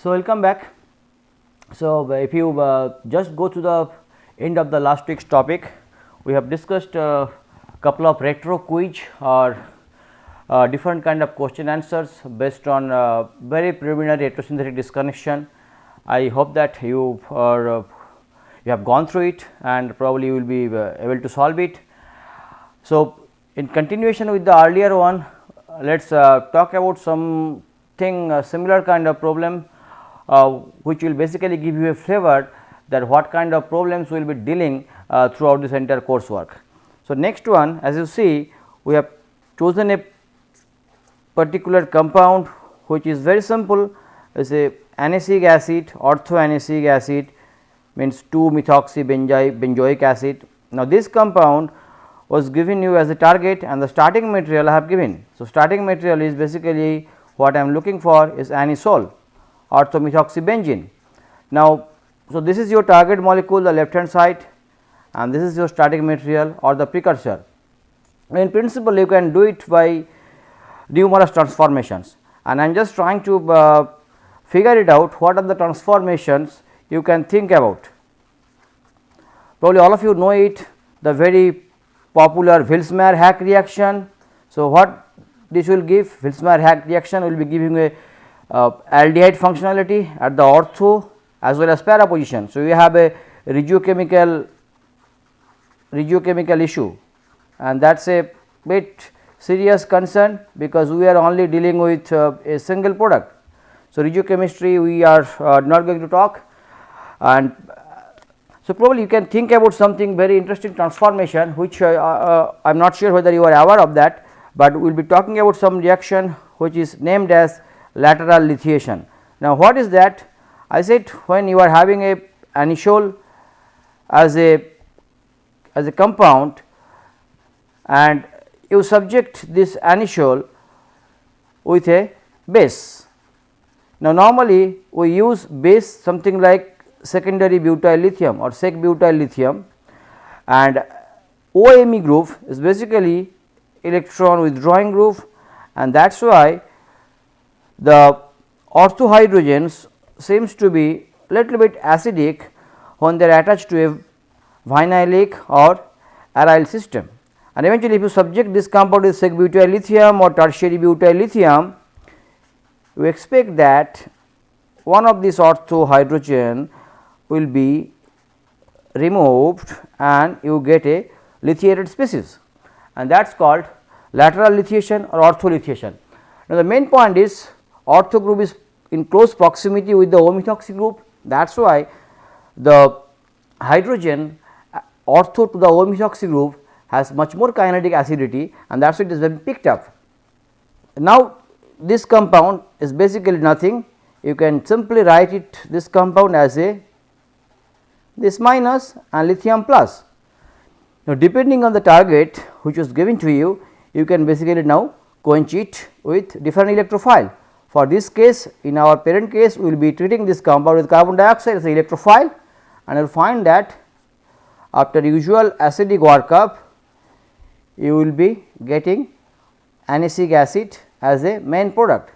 So, welcome back. So, if you just go to the end of the last week's topic, we have discussed a couple of retro quiz or different kind of question answers based on very preliminary electrosynthetic disconnection. I hope that you have gone through it and probably you will be able to solve it. So, in continuation with the earlier one, let us talk about something similar kind of problem which will basically give you a flavor that what kind of problems we will be dealing throughout this entire coursework. So, next one, as you see, we have chosen a particular compound which is very simple, is a anisetic acid, orthoanisetic acid, means 2-methoxybenzoic acid. Now, this compound was given you as a target and the starting material I have given. So, starting material is basically what I am looking for is anisole, orthomethoxybenzene. Now, so this is your target molecule, the left hand side, and this is your starting material or the precursor. In principle, you can do it by numerous transformations, and I am just trying to figure it out what are the transformations you can think about. Probably all of you know it, the very popular Vilsmeier-Hack reaction. So, what this will give? Vilsmeier-Hack reaction will be giving a aldehyde functionality at the ortho as well as para position. So, you have a regiochemical issue, and that is a bit serious concern because we are only dealing with a single product. So, regiochemistry we are not going to talk, and so probably you can think about something very interesting transformation which I am not sure whether you are aware of that, but we will be talking about some reaction which is named as lateral lithiation. Now, what is that? I said when you are having a anisole as a compound and you subject this anisole with a base. Now, normally we use base something like secondary butyl lithium or sec butyl lithium, and OMe group is basically electron withdrawing group, and that is why the orthohydrogens seems to be little bit acidic when they are attached to a vinylic or aryl system. And eventually if you subject this compound with sec butyl lithium or tertiary butyl lithium, you expect that one of these orthohydrogen will be removed and you get a lithiated species, and that is called lateral lithiation or ortholithiation. Now, the main point is ortho group is in close proximity with the O-methoxy group, that is why the hydrogen ortho to the O-methoxy group has much more kinetic acidity, and that is why it is been picked up. Now, this compound is basically nothing, you can simply write it this compound as a this minus and lithium plus. Now, depending on the target which was given to you, you can basically now quench it with different electrophile. For this case, in our parent case, we will be treating this compound with carbon dioxide as an electrophile, and you will find that after usual acidic workup, you will be getting anisetic acid as a main product.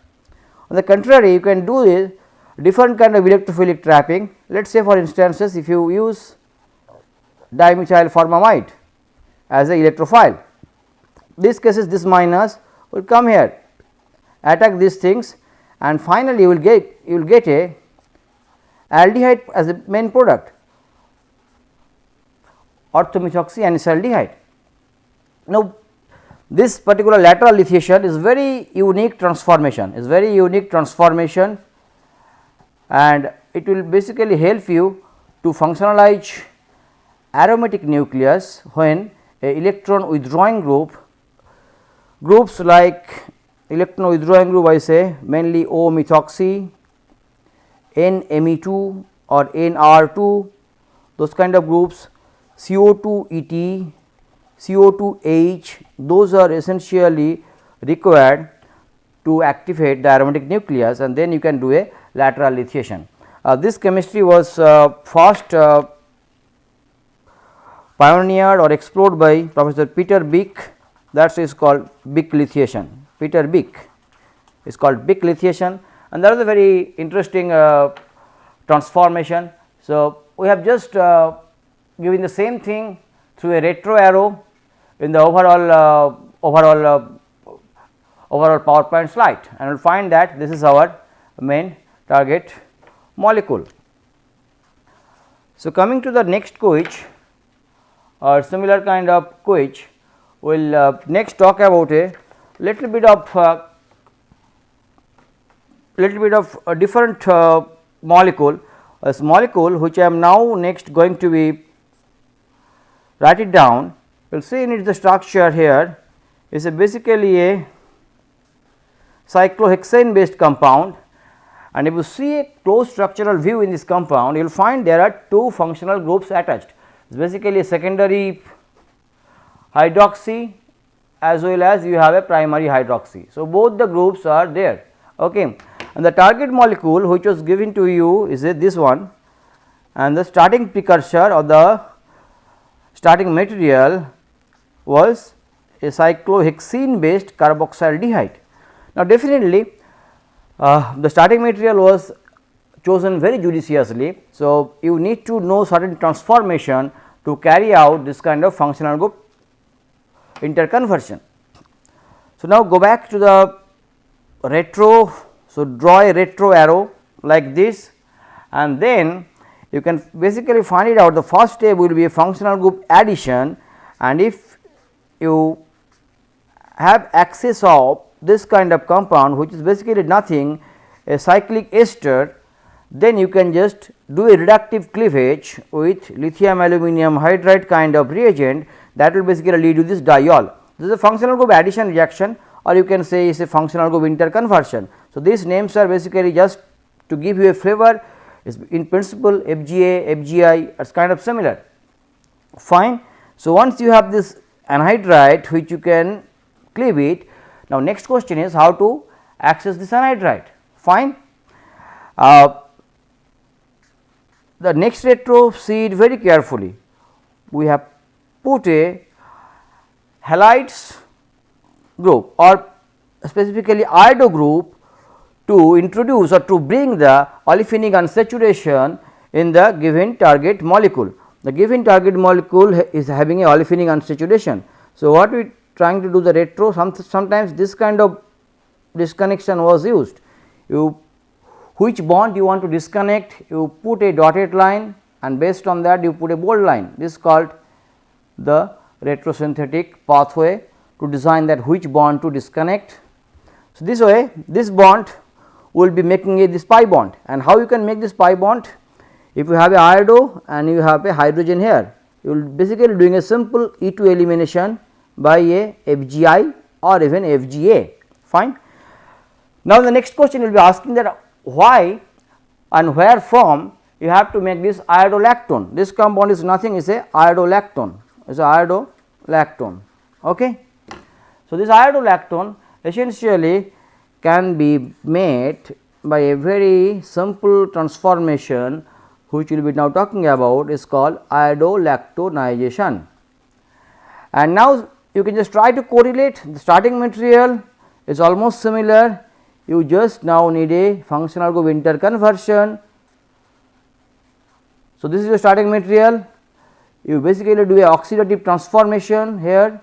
On the contrary, you can do a different kind of electrophilic trapping. Let us say for instances, if you use dimethyl formamide as a electrophile, this case is this minus will come here, attack these things, and finally you will get a aldehyde as a main product, orthomethoxyanisyldehyde. Now, this particular lateral lithiation is very unique transformation, and it will basically help you to functionalize aromatic nucleus when a electron withdrawing groups like electron withdrawing group I say mainly O-methoxy, N-Me2 or Nr2, those kind of groups, CO2-Et, CO2H, those are essentially required to activate the aromatic nucleus, and then you can do a lateral lithiation. This chemistry was first pioneered or explored by Professor Peter Bick, that is called Bick lithiation. Peter Bick is called Bick lithiation, and that is a very interesting transformation. So, we have just given the same thing through a retro arrow in the overall PowerPoint slide, and we will find that this is our main target molecule. So, coming to the next quiz or similar kind of quiz, we will next talk about a little bit of a different molecule, a molecule which I am now next going to be write it down. You will see in it the structure here is basically a cyclohexane based compound, and if you see a close structural view in this compound, you will find there are two functional groups attached. It is basically a secondary hydroxy as well as you have a primary hydroxy. So, both the groups are there, okay. And the target molecule which was given to you is this one, and the starting precursor or the starting material was a cyclohexene based carboxylaldehyde. Now, definitely the starting material was chosen very judiciously. So, you need to know certain transformation to carry out this kind of functional group interconversion. So, now go back to the retro. So, draw a retro arrow like this, and then you can basically find it out. The first step will be a functional group addition, and if you have access of this kind of compound which is basically nothing a cyclic ester, then you can just do a reductive cleavage with lithium aluminum hydride kind of reagent that will basically lead to this diol. This is a functional group addition reaction, or you can say is a functional group interconversion. So, these names are basically just to give you a flavor. Is in principle FGA, FGI is kind of similar, fine. So, once you have this anhydride which you can cleave it, now next question is how to access this anhydride, fine. The next retro, see it very carefully. We have put a halides group or specifically iodo group to introduce or to bring the olefinic unsaturation in the given target molecule. The given target molecule is having a olefinic unsaturation. So, what we trying to do the retro, sometimes this kind of disconnection was used. You which bond you want to disconnect, you put a dotted line, and based on that you put a bold line. This is called the retrosynthetic pathway to design that which bond to disconnect. So, this way this bond will be making this pi bond, and how you can make this pi bond? If you have a iodo and you have a hydrogen here, you will basically doing a simple E2 elimination by a FGI or even FGA, fine. Now, the next question will be asking that why and where from you have to make this iodolactone. This compound is nothing, is a iodolactone, is a iodolactone, okay. So, this iodolactone essentially can be made by a very simple transformation which we will be now talking about, is called iodolactonization. And now you can just try to correlate the starting material is almost similar, you just now need a functional group interconversion. So, this is the starting material, you basically do a oxidative transformation here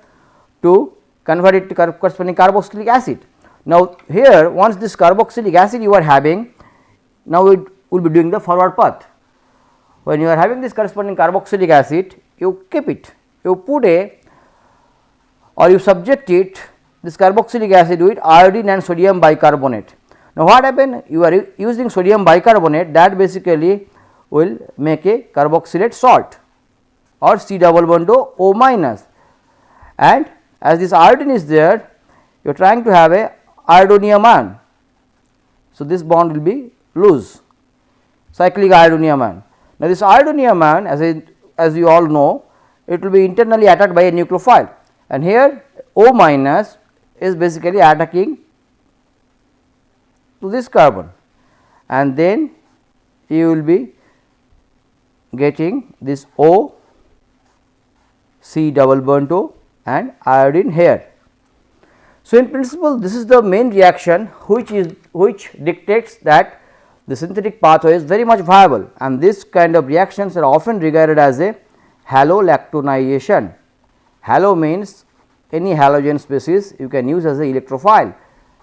to convert it to corresponding carboxylic acid. Now, here once this carboxylic acid you are having, now it will be doing the forward path. When you are having this corresponding carboxylic acid, you keep it, you put a or you subject it this carboxylic acid with iodine and sodium bicarbonate. Now, what happen? You are using sodium bicarbonate, that basically will make a carboxylate salt or C double bond O minus, and as this iodine is there, you are trying to have a iodonium ion. So, this bond will be loose, cyclic iodonium ion. Now, this iodonium ion, as you all know, it will be internally attacked by a nucleophile, and here O minus is basically attacking to this carbon, and then you will be getting this O, C double bond O and iodine here. So, in principle this is the main reaction which dictates that the synthetic pathway is very much viable, and this kind of reactions are often regarded as a halolactonization. Halo means any halogen species you can use as a electrophile,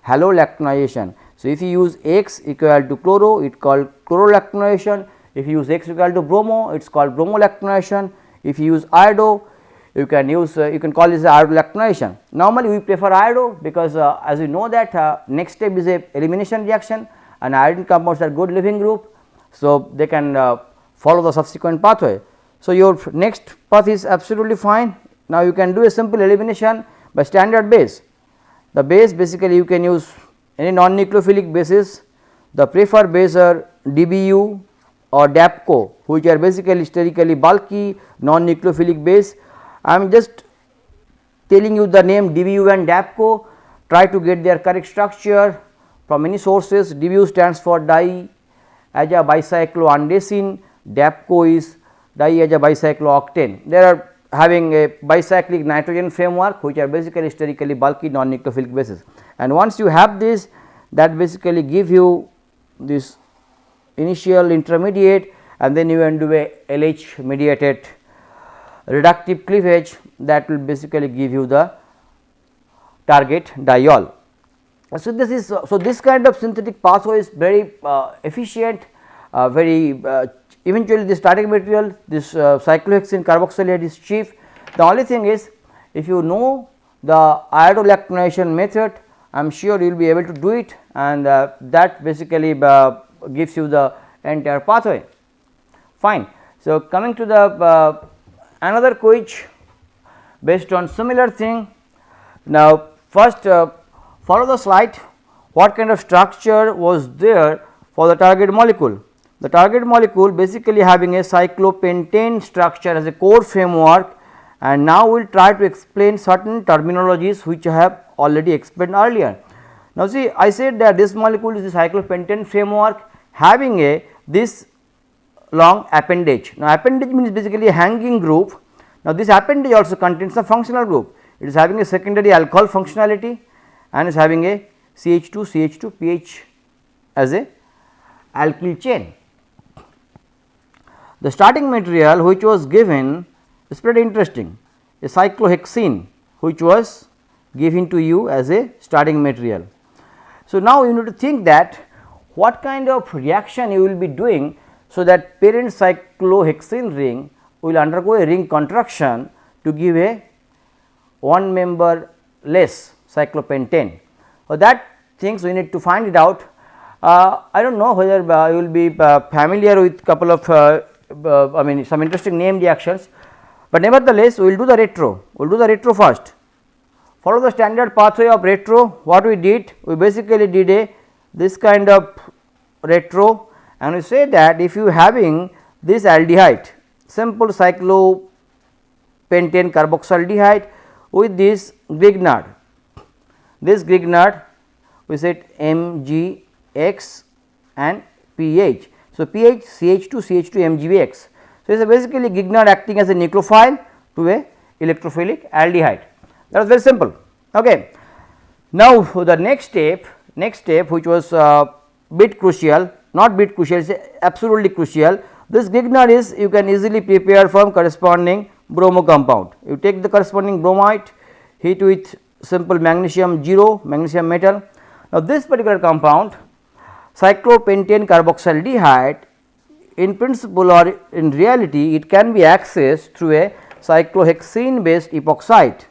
halolactonization. So, if you use X equal to chloro, it is called chlorolactonization. If you use X equal to bromo, it is called bromolactonization. If you use iodo, you can use you can call this iodolactonization. Normally we prefer iodo because as we know that next step is a elimination reaction, and iodine compounds are good leaving group. So, they can follow the subsequent pathway. So, your next path is absolutely fine. Now, you can do a simple elimination by standard base. The base basically you can use any non-nucleophilic bases. The preferred base are DBU or DAPCO, which are basically sterically bulky non-nucleophilic base. I am just telling you the name DBU and DAPCO, try to get their correct structure from many sources. DBU stands for diazabicycloandesine, DAPCO is diazabicyclooctane. They are having a bicyclic nitrogen framework, which are basically sterically bulky non-nucleophilic bases, and once you have this, that basically give you this initial intermediate, and then you can do a LH mediated reductive cleavage that will basically give you the target diol. So, this is this kind of synthetic pathway is very efficient, very eventually the starting material, this cyclohexene carboxylate is cheap. The only thing is, if you know the iodolactonization method, I am sure you will be able to do it, and that basically gives you the entire pathway. Fine. So, coming to the another quiz based on similar thing. Now, first follow the slide. What kind of structure was there for the target molecule? The target molecule basically having a cyclopentane structure as a core framework, and now we will try to explain certain terminologies which I have already explained earlier. Now, see, I said that this molecule is a cyclopentane framework having a this long appendage. Now, appendage means basically a hanging group. Now, this appendage also contains a functional group. It is having a secondary alcohol functionality and is having a CH2 pH as a alkyl chain. The starting material which was given is pretty interesting, a cyclohexene which was given to you as a starting material. So, now you need to think that what kind of reaction you will be doing, so that parent cyclohexene ring will undergo a ring contraction to give a one member less cyclopentane. So, that things we need to find it out. I do not know whether you will be familiar with couple of I mean some interesting name reactions, but nevertheless we will do the retro. We will do the retro first. Follow the standard pathway of retro. What we did? We basically did a this kind of retro, and we say that if you having this aldehyde, simple cyclopentane carboxyldehyde with this Grignard, we said MgX and pH. So, pH CH2 MgBX. So, it is basically Grignard acting as a nucleophile to a electrophilic aldehyde. That was very simple. Okay. Now, the next step which was bit crucial, not bit crucial, it is absolutely crucial. This Grignard is you can easily prepare from corresponding bromo compound. You take the corresponding bromide, heat with simple magnesium 0 magnesium metal. Now, this particular compound cyclopentane carboxyldehyde, in principle or in reality it can be accessed through a cyclohexene based epoxide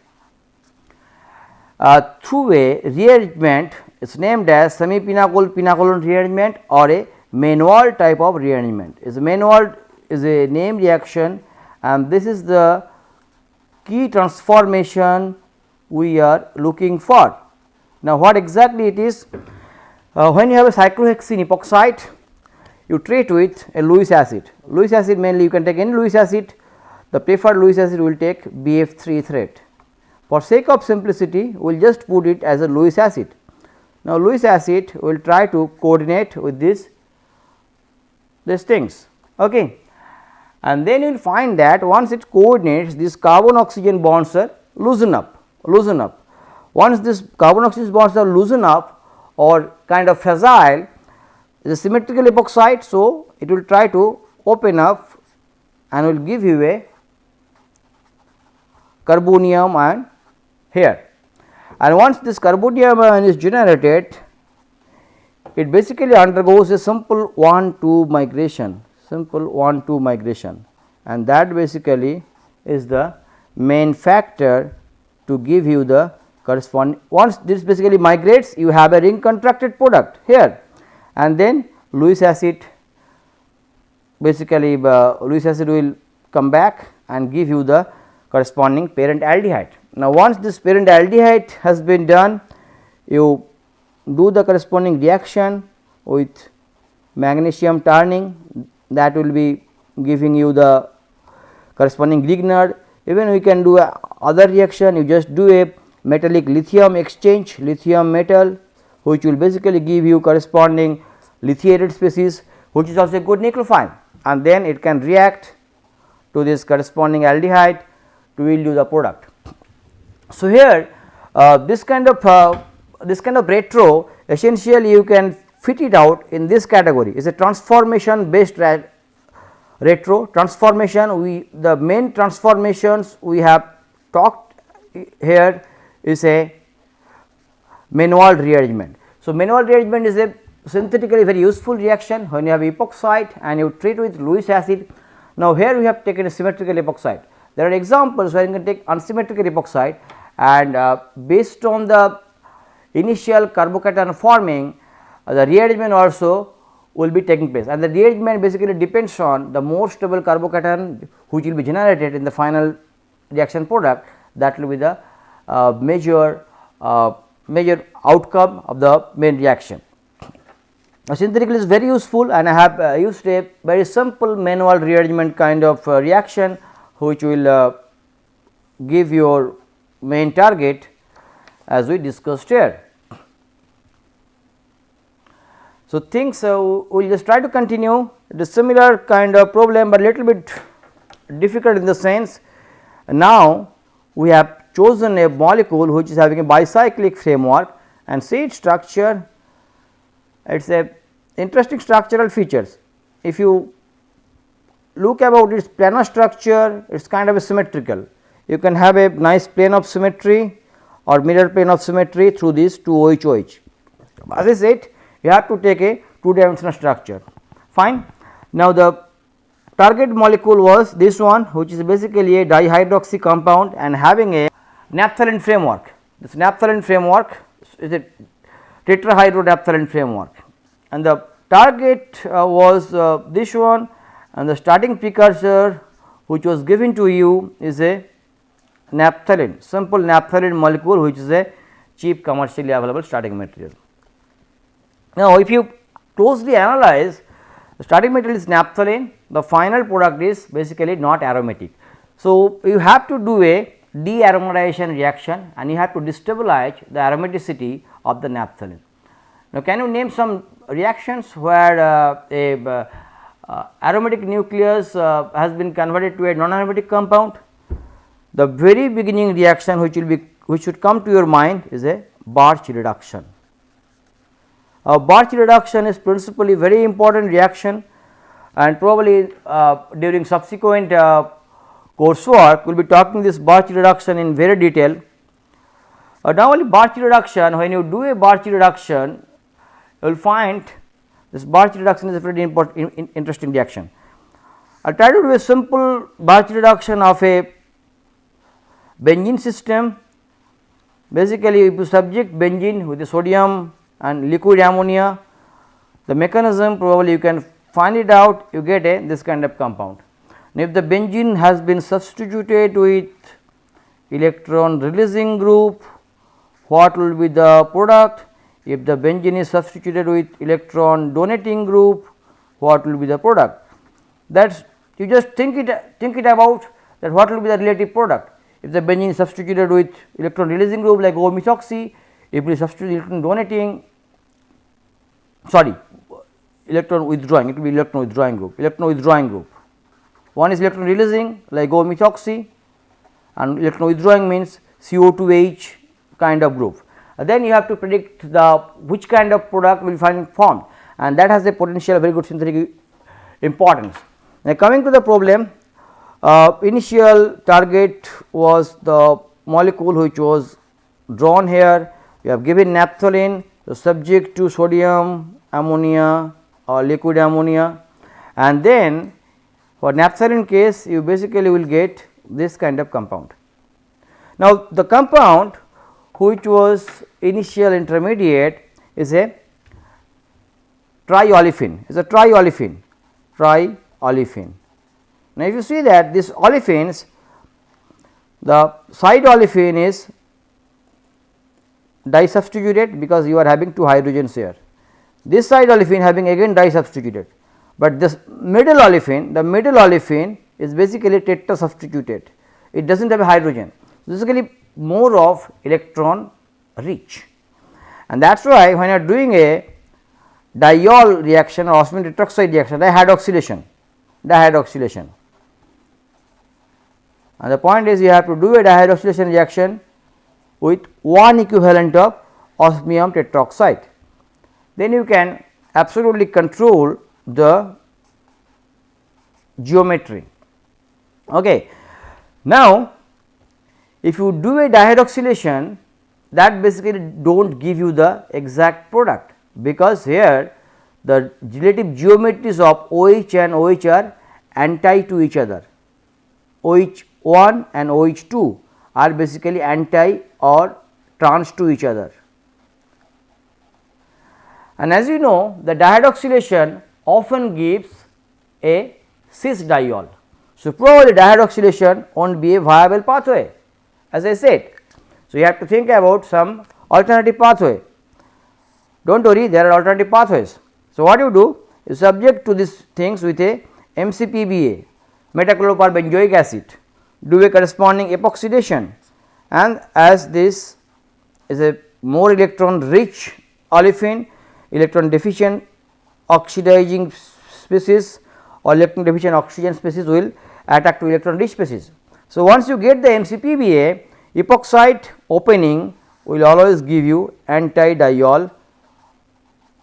through a rearrangement. It is named as semi-pinacol pinacol rearrangement or a Menold type of rearrangement. Menold is a name reaction, and this is the key transformation we are looking for. Now, what exactly it is? When you have a cyclohexene epoxide, you treat with a Lewis acid. Lewis acid mainly you can take any Lewis acid. The preferred Lewis acid will take BF3 ethylate. For sake of simplicity, we will just put it as a Lewis acid. Now, Lewis acid will try to coordinate with these things, okay. And then you will find that once it coordinates, these carbon oxygen bonds are loosen up. Once this carbon oxygen bonds are loosened up or kind of fragile, it is a symmetrical epoxide. So, it will try to open up and will give you a carbonium ion here, and once this carbonium ion is generated, it basically undergoes a simple 1-2 migration, and that basically is the main factor to give you the corresponding. Once this basically migrates, you have a ring contracted product here, and then Lewis acid basically Lewis acid will come back and give you the corresponding parent aldehyde. Now, once this parent aldehyde has been done, you do the corresponding reaction with magnesium turning, that will be giving you the corresponding Grignard. Even we can do a other reaction, you just do a metallic lithium exchange, lithium metal, which will basically give you corresponding lithiated species, which is also a good nucleophile, and then it can react to this corresponding aldehyde to yield you the product. So, here this kind of retro, essentially you can fit it out in this category, is a transformation based retro. Transformation, the main transformations we have talked here is a Menwald rearrangement. So, Menwald rearrangement is a synthetically very useful reaction when you have epoxide and you treat with Lewis acid. Now, here we have taken a symmetrical epoxide. There are examples where you can take unsymmetrical epoxide, and based on the initial carbocation forming, the rearrangement also will be taking place, and the rearrangement basically depends on the more stable carbocation which will be generated in the final reaction product. That will be the major outcome of the main reaction. Now, synthetically is very useful, and I have used a very simple Menwald rearrangement kind of reaction, which will give your main target as we discussed here. So, things we will just try to continue. It is similar kind of problem, but little bit difficult in the sense. Now, we have chosen a molecule which is having a bicyclic framework, and see its structure. It is a interesting structural features. If you look about its planar structure, it is kind of a symmetrical. You can have a nice plane of symmetry or mirror plane of symmetry through these two OH. As I said, you have to take a 2-dimensional structure. Fine. Now, the target molecule was this one, which is basically a dihydroxy compound and having a naphthalene framework. This naphthalene framework is a tetrahydronaphthalene framework, and the target was this one, and the starting precursor which was given to you is a naphthalene, simple naphthalene molecule, which is a cheap commercially available starting material. Now, if you closely analyze, the starting material is naphthalene, the final product is basically not aromatic. So, you have to do a de-aromatization reaction, and you have to destabilize the aromaticity of the naphthalene. Now, can you name some reactions where aromatic nucleus has been converted to a non-aromatic compound? The very beginning reaction which should come to your mind is a Birch reduction. Birch reduction is principally very important reaction, and probably during subsequent coursework we will be talking this Birch reduction in very detail. Not only Birch reduction, when you do a Birch reduction, you will find this Birch reduction is a very important interesting reaction. I will try to do a simple Birch reduction of a benzene system. Basically, if you subject benzene with the sodium and liquid ammonia, the mechanism probably you can find it out, you get a this kind of compound. Now, if the benzene has been substituted with electron releasing group, what will be the product? If the benzene is substituted with electron donating group, what will be the product? That is, you just think it about that what will be the relative product. If the benzene is substituted with electron releasing group like O-methoxy, if we substitute electron donating, electron withdrawing, it will be electron withdrawing group. One is electron releasing like O-methoxy, and electron withdrawing means CO2H kind of group. Then you have to predict the which kind of product will find formed, and that has a potential very good synthetic importance. Now, coming to the problem, initial target was the molecule which was drawn here. We have given naphthalene, so subject to sodium, ammonia or liquid ammonia, and then for naphthalene case you basically will get this kind of compound. Now, the compound which was initial intermediate is a triolefin, triolefin. Now, if you see that this olefins, the side olefin is disubstituted because you are having 2 hydrogens here. This side olefin having again disubstituted, but this middle olefin is basically tetrasubstituted. It does not have a hydrogen, basically more of electron rich, and that is why when you are doing a diol reaction or osmium tetroxide reaction, dihydroxylation, and the point is you have to do a dihydroxylation reaction with one equivalent of osmium tetroxide, then you can absolutely control the geometry. Okay. Now, if you do a dihydroxylation, that basically do not give you the exact product, because here the relative geometries of OH and OH are anti to each other. OH1 and OH2 are basically anti or trans to each other. And as you know, the dihydroxylation often gives a cis diol. So, probably dihydroxylation will not be a viable pathway, as I said. So, you have to think about some alternative pathway. Do not worry, there are alternative pathways. So, what you do is subject to these things with a MCPBA, metachloroperbenzoic acid, do a corresponding epoxidation, and as this is a more electron rich olefin, electron deficient oxidizing species or electron deficient oxygen species will attack to electron rich species. So, once you get the MCPBA, epoxide opening will always give you anti-diol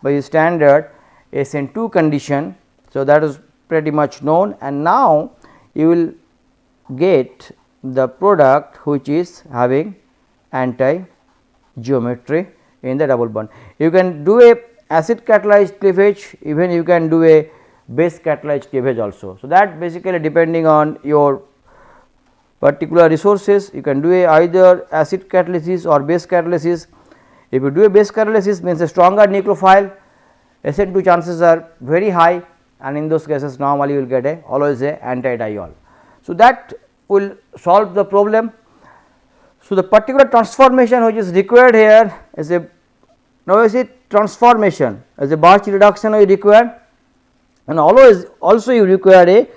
by the standard SN2 condition. So, that is pretty much known, and now you will get the product which is having anti geometry in the double bond. You can do a acid catalyzed cleavage, even you can do a base catalyzed cleavage also. So, that basically depending on your particular resources, you can do a either acid catalysis or base catalysis. If you do a base catalysis, means a stronger nucleophile, SN2 chances are very high, and in those cases normally you will get a always a anti-diol. So, that will solve the problem. So, the particular transformation which is required here is a, now you see transformation as a Barch reduction is required, and always also you require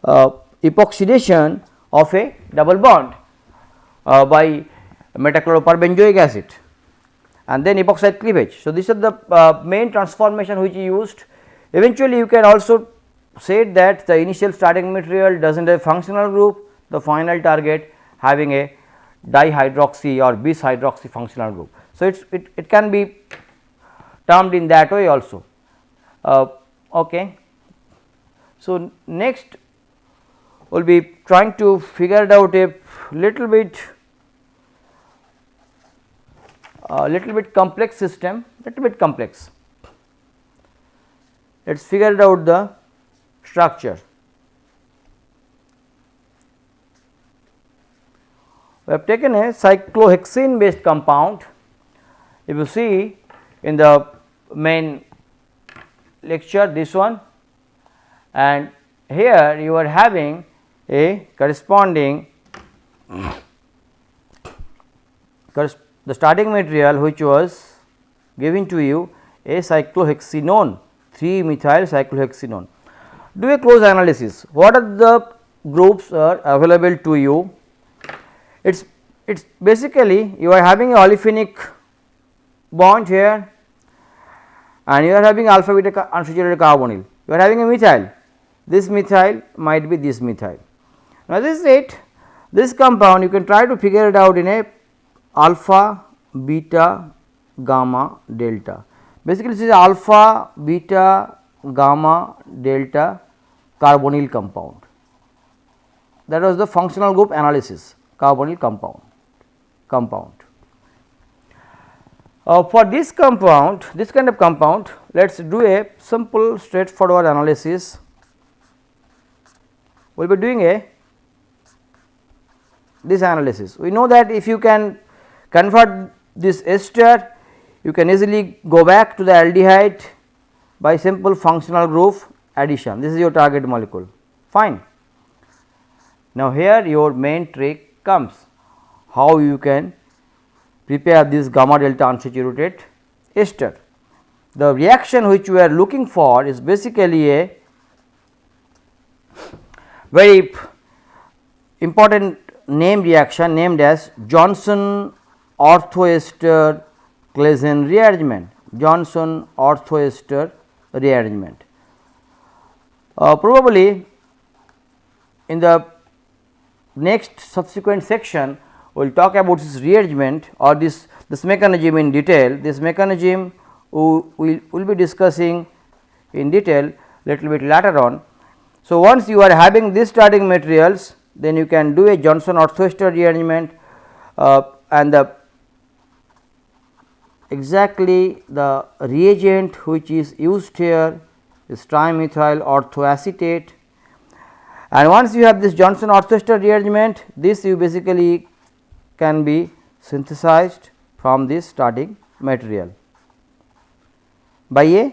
a epoxidation of a double bond by metachloroperbenzoic acid, and then epoxide cleavage. So, this is the main transformation which is used. Eventually, you can also say that the initial starting material does not have functional group, the final target having a dihydroxy or bis hydroxy functional group. So, it can be termed in that way also. Okay. So, next we will be trying to figure out a little bit complex system, little bit complex. Let us figure out the structure. We have taken a cyclohexene based compound. If you see in the main lecture, this one, and here you are having a corresponding the starting material which was given to you a cyclohexenone, 3-methyl cyclohexenone. Do a close analysis. What are the groups are available to you? It's basically you are having a olefinic bond here, and you are having alpha beta unsaturated carbonyl. You are having a methyl. This methyl might be this methyl. Now, this is it. This compound you can try to figure it out in a alpha, beta, gamma, delta. Basically, this is alpha, beta, gamma, delta carbonyl compound. That was the functional group analysis, carbonyl compound. For this compound, this kind of compound, let us do a simple straightforward analysis. We will be doing this analysis. We know that if you can convert this ester, you can easily go back to the aldehyde by simple functional group addition. This is your target molecule, fine. Now, here your main trick comes, how you can prepare this gamma delta unsaturated ester. The reaction which we are looking for is basically a very important name reaction named as Johnson orthoester Claisen rearrangement. Johnson orthoester rearrangement. Probably in the next subsequent section we will talk about this rearrangement or this mechanism in detail. This mechanism we will be discussing in detail little bit later on. So, once you are having these starting materials, then you can do a Johnson orthoester rearrangement and exactly the reagent which is used here is trimethyl orthoacetate. And once you have this Johnson orthoester rearrangement, this you basically can be synthesized from this starting material by a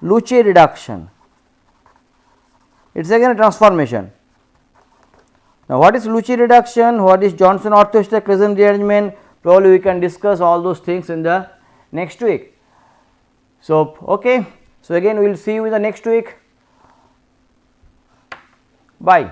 Luce reduction. It is again a transformation. Now, what is Luce reduction? What is Johnson orthoester Claisen rearrangement? Probably we can discuss all those things in the next week. So, okay. So, again we will see you in the next week. Bye.